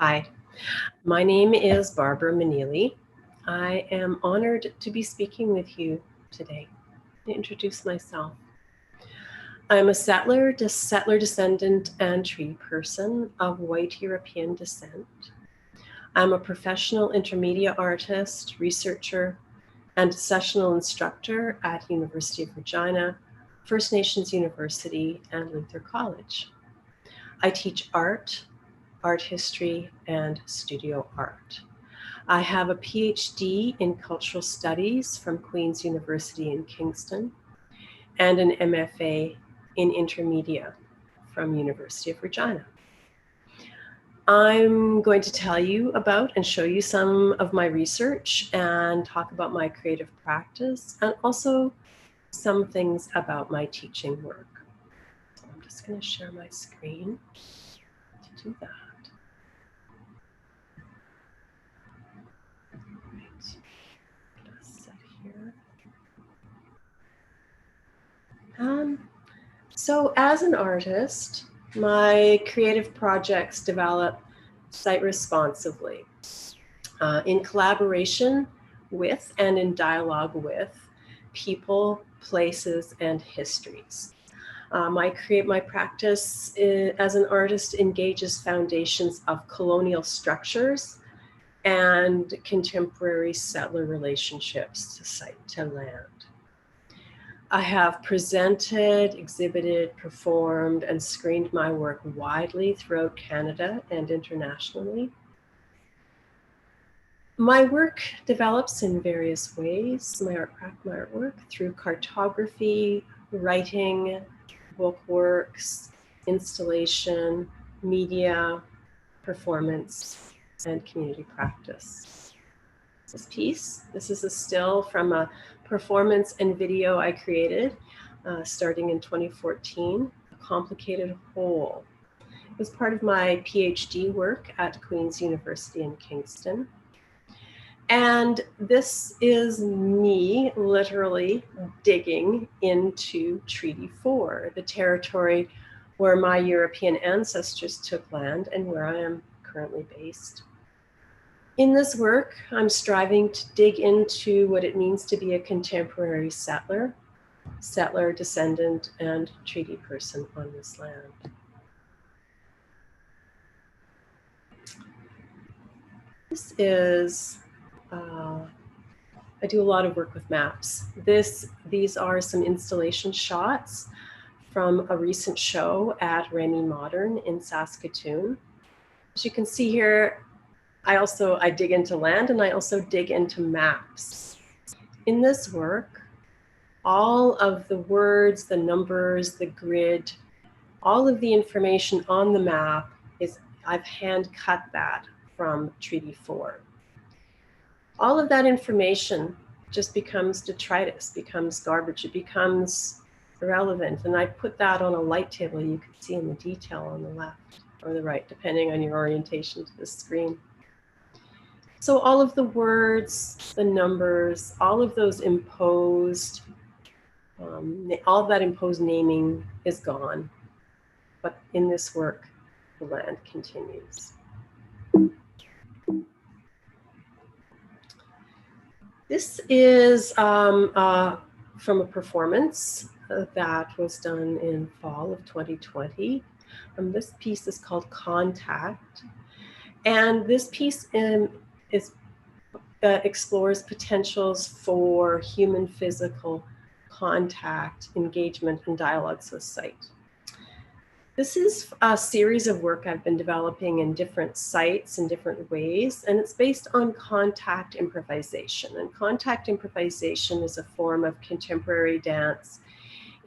Hi, my name is Barbara Meneley. I am honored to be speaking with you today to introduce myself. I'm a settler descendant and treaty person of white European descent. I'm a professional intermedia artist, researcher, and sessional instructor at University of Regina, First Nations University, and Luther College. I teach art history, and studio art. I have a PhD in cultural studies from Queen's University in Kingston and an MFA in intermedia from University of Regina. I'm going to tell you about and show you some of my research and talk about my creative practice and also some things about my teaching work. So I'm just going to share my screen to do that. So as an artist, my creative projects develop site responsively in collaboration with and in dialogue with people, places, and histories. My practice as an artist engages foundations of colonial structures and contemporary settler relationships to land. I have presented, exhibited, performed, and screened my work widely throughout Canada and internationally. My work develops in various ways, my artwork, through cartography, writing, book works, installation, media, performance, and community practice. This is a still from a performance and video I created starting in 2014, A Complicated Whole. It was part of my PhD work at Queen's University in Kingston. And this is me literally digging into Treaty 4, the territory where my European ancestors took land and where I am currently based. In this work, I'm striving to dig into what it means to be a contemporary settler, descendant, and treaty person on this land. This is, I do a lot of work with maps. These are some installation shots from a recent show at Remy Modern in Saskatoon. As you can see here, I dig into land and I also dig into maps. In this work, all of the words, the numbers, the grid, all of the information on the map I've hand cut that from Treaty 4. All of that information just becomes detritus, becomes garbage, it becomes irrelevant. And I put that on a light table you can see in the detail on the left or the right, depending on your orientation to the screen. So all of the words, the numbers, all of those imposed, all of that imposed naming is gone. But in this work, the land continues. This is from a performance that was done in fall of 2020. This piece is called Contact. And this piece explores potentials for human physical contact, engagement, and dialogues with site. This is a series of work I've been developing in different sites in different ways, and it's based on contact improvisation. And contact improvisation is a form of contemporary dance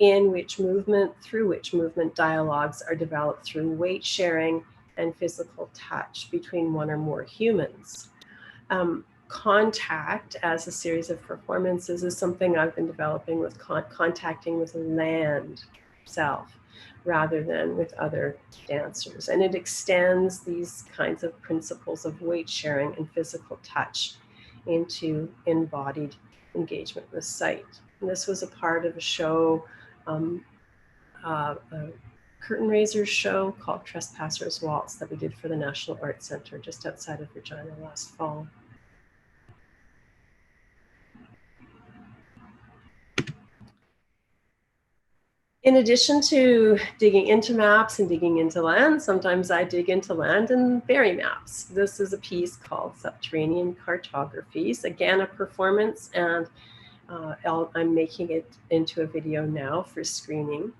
through which movement dialogues are developed through weight sharing and physical touch between one or more humans. Contact as a series of performances is something I've been developing with contacting with land itself rather than with other dancers. And it extends these kinds of principles of weight sharing and physical touch into embodied engagement with sight. And this was a part of a show curtain raisers show called Trespassers Waltz that we did for the National Arts Center just outside of Regina last fall. In addition to digging into maps and digging into land, sometimes I dig into land and bury maps. This is a piece called Subterranean Cartographies, again, a performance, and I'm making it into a video now for screening.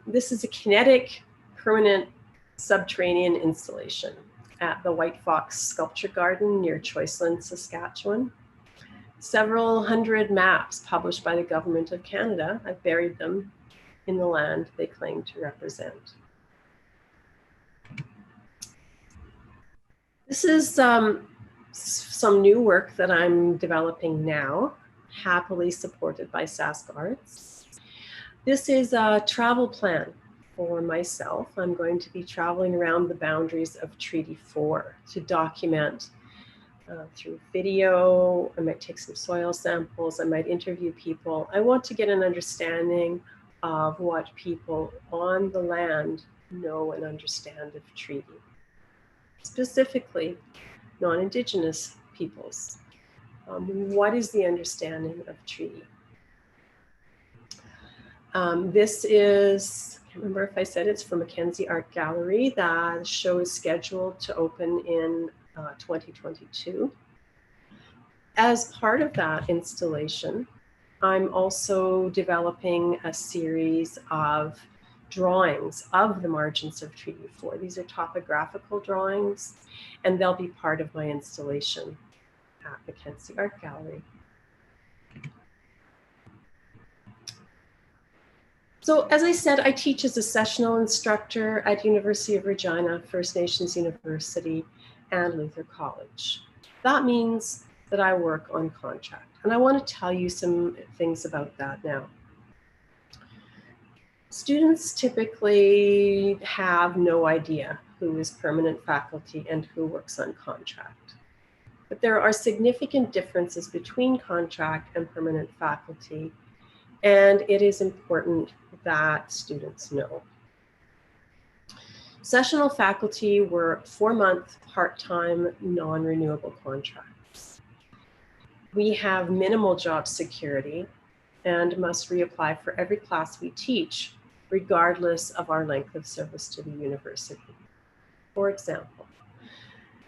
This is a kinetic, permanent subterranean installation at the White Fox Sculpture Garden near Choiceland, Saskatchewan. Several hundred maps published by the Government of Canada. I've buried them in the land they claim to represent. This is some new work that I'm developing now, happily supported by Sask Arts. This is a travel plan for myself. I'm going to be traveling around the boundaries of Treaty 4 to document through video. I might take some soil samples. I might interview people. I want to get an understanding of what people on the land know and understand of treaty. Specifically, non-Indigenous peoples. What is the understanding of treaty? This is, I can't remember if I said it's from Mackenzie Art Gallery. The show is scheduled to open in 2022. As part of that installation, I'm also developing a series of drawings of the margins of Treaty 4. These are topographical drawings, and they'll be part of my installation at Mackenzie Art Gallery. So as I said, I teach as a sessional instructor at University of Regina, First Nations University, and Luther College. That means that I work on contract. And I want to tell you some things about that now. Students typically have no idea who is permanent faculty and who works on contract. But there are significant differences between contract and permanent faculty, and it is important that students know. Sessional faculty work 4-month part-time non-renewable contracts. We have minimal job security and must reapply for every class we teach, regardless of our length of service to the university. For example,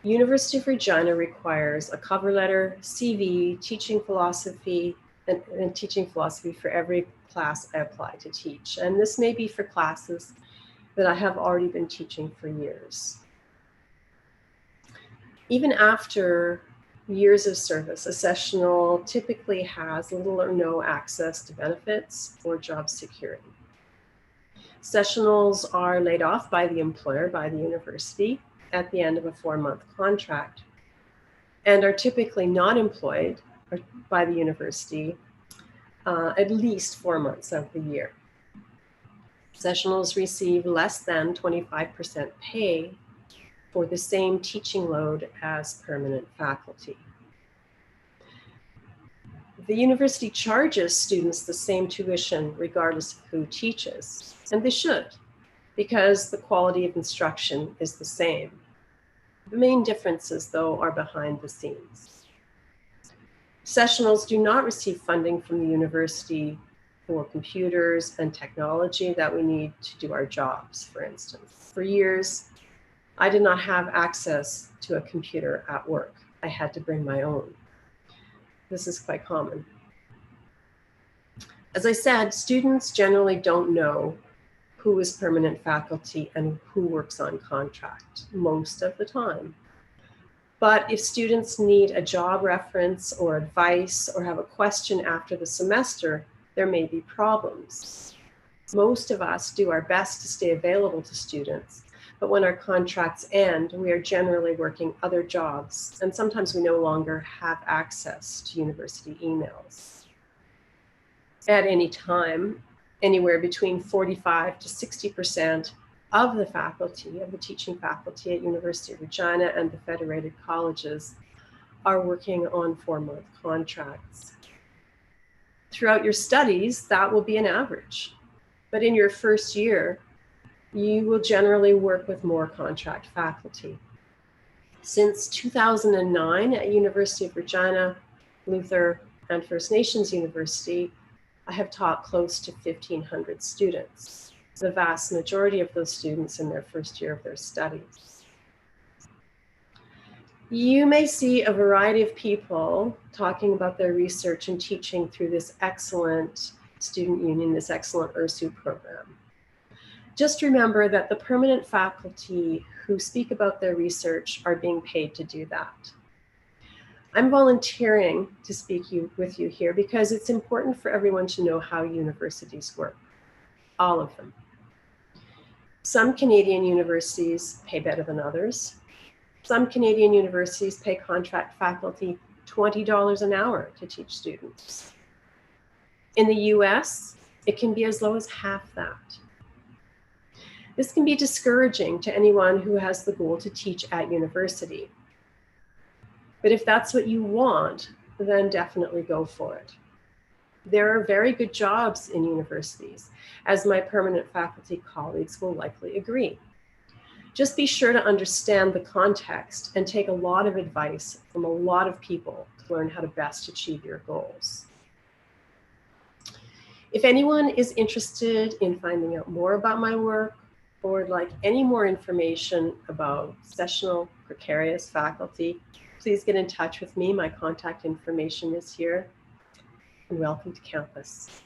University of Regina requires a cover letter, CV, teaching philosophy, and teaching philosophy for every class I apply to teach. And this may be for classes that I have already been teaching for years. Even after years of service, a sessional typically has little or no access to benefits or job security. Sessionals are laid off by the employer, by the university, at the end of a 4-month contract, and are typically not employed by the university at least 4 months of the year. Sessionals receive less than 25% pay for the same teaching load as permanent faculty. The university charges students the same tuition regardless of who teaches, and they should, because the quality of instruction is the same. The main differences, though, are behind the scenes. Sessionals do not receive funding from the university for computers and technology that we need to do our jobs, for instance. For years, I did not have access to a computer at work. I had to bring my own. This is quite common. As I said, students generally don't know who is permanent faculty and who works on contract most of the time. But if students need a job reference or advice or have a question after the semester, there may be problems. Most of us do our best to stay available to students, but when our contracts end, we are generally working other jobs, and sometimes we no longer have access to university emails. At any time, anywhere between 45 to 60% of the faculty, of the teaching faculty at University of Regina and the federated colleges are working on 4-month contracts. Throughout your studies, that will be an average. But in your first year, you will generally work with more contract faculty. Since 2009 at University of Regina, Luther, and First Nations University, I have taught close to 1,500 students, the vast majority of those students in their first year of their studies. You may see a variety of people talking about their research and teaching through this excellent student union, this excellent URSU program. Just remember that the permanent faculty who speak about their research are being paid to do that. I'm volunteering to speak with you here because it's important for everyone to know how universities work, all of them. Some Canadian universities pay better than others. Some Canadian universities pay contract faculty $20 an hour to teach students. In the US, it can be as low as half that. This can be discouraging to anyone who has the goal to teach at university. But if that's what you want, then definitely go for it. There are very good jobs in universities, as my permanent faculty colleagues will likely agree. Just be sure to understand the context and take a lot of advice from a lot of people to learn how to best achieve your goals. If anyone is interested in finding out more about my work or would like any more information about sessional precarious faculty, please get in touch with me. My contact information is here. And welcome to campus.